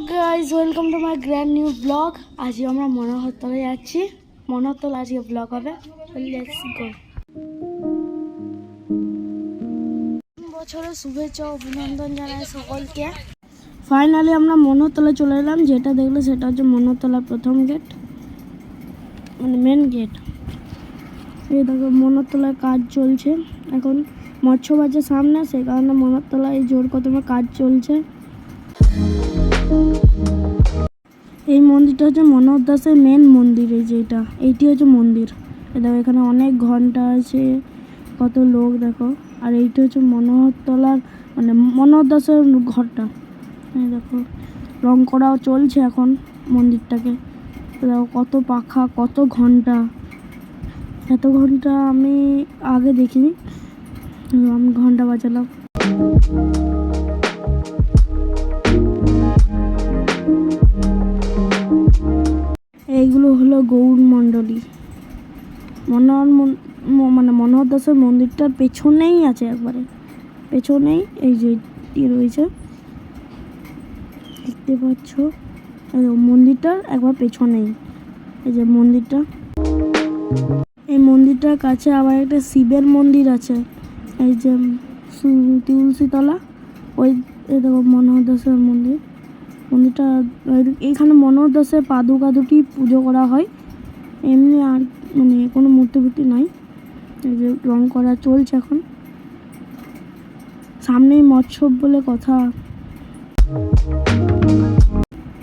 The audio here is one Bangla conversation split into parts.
Guys welcome to my grand new blog. আজকে আমরা মনোহরতলে যাচ্ছি। মনোহরতল আজকে ব্লগ হবে। Let's go. বছরের শুভেচ্ছা অভিনন্দন জানাই সকলকে। ফাইনালি আমরা মনোহরতলে চলে এলাম। যেটা দেখলে সেটা হচ্ছে মনোহরতলার প্রথম গেট, মানে মেন গেট। এই দেখো মনোহরতলায় কাজ চলছে এখন। মৎস্য বাজার সামনে, সেই কারণে মনোহরতলায় জোর কদমে কাজ চলছে। এই মন্দিরটা হচ্ছে মনোহর দাসের মেন মন্দির। এই যে এইটি হচ্ছে মন্দির। দেখো এখানে অনেক ঘন্টা আছে, কত লোক দেখো। আর এইটি হচ্ছে মনোহরতলার মানে মনোহর দাসের ঘরটা। এই দেখো রং করাও চলছে এখন মন্দিরটাকে। দেখো কত পাখা, কত ঘন্টা। এত ঘন্টা আমি আগে দেখিনি, আমি ঘন্টা বাজালাম। এইগুলো হলো গৌর মণ্ডলী। মনোহর দাসের মন্দিরটার পেছনেই আছে, একবারে পেছনেই এই যে রয়েছে দেখতে পাচ্ছ। মন্দিরটার একবার পেছনেই এই যে মন্দিরটা। এই মন্দিরটার কাছে আবার একটা শিবের মন্দির আছে, এই যে তুলসীতলা। ওই দেখো মনোহর দাসের মন্দির। মন্দিরটা এইখানে মনোহর দাসের পাদুকা দুটি পুজো করা হয়, এমনি আর মানে কোনো মূর্তি নাই। এই যে রং করা চলছে এখন, সামনেই মৎস্যব বলে কথা,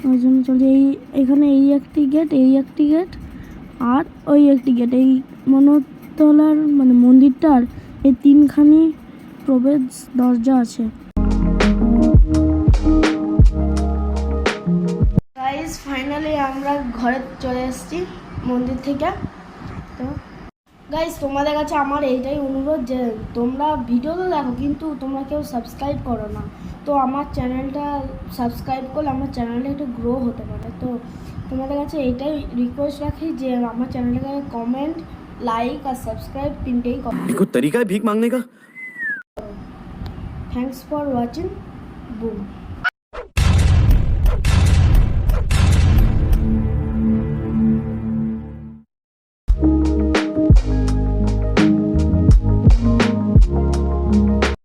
ওই জন্য চলছে। এখানে এই একটি গেট, এই একটি গেট, আর ওই একটি গেট। এই মনোহরতলার মানে মন্দিরটার এই তিনখানি প্রবেশ দরজা আছে। গাইস ফাইনালি আমরা ঘরে চলে এসেছি মন্দির থেকে। তো গাইস তোমাদের কাছে আমার এইটাই অনুরোধ যে তোমরা ভিডিও তো দেখো কিন্তু তোমরা কেউ সাবস্ক্রাইব করো না। তো আমার চ্যানেলটা সাবস্ক্রাইব করলে আমার চ্যানেলটা একটু গ্রো হতে পারে। তো তোমাদের কাছে এইটাই রিকোয়েস্ট রাখি যে আমার চ্যানেলটাকে কমেন্ট, লাইক আর সাবস্ক্রাইব তিনটেই করো। तरीका है भीख मांगने का। Thanks for watching. বুম।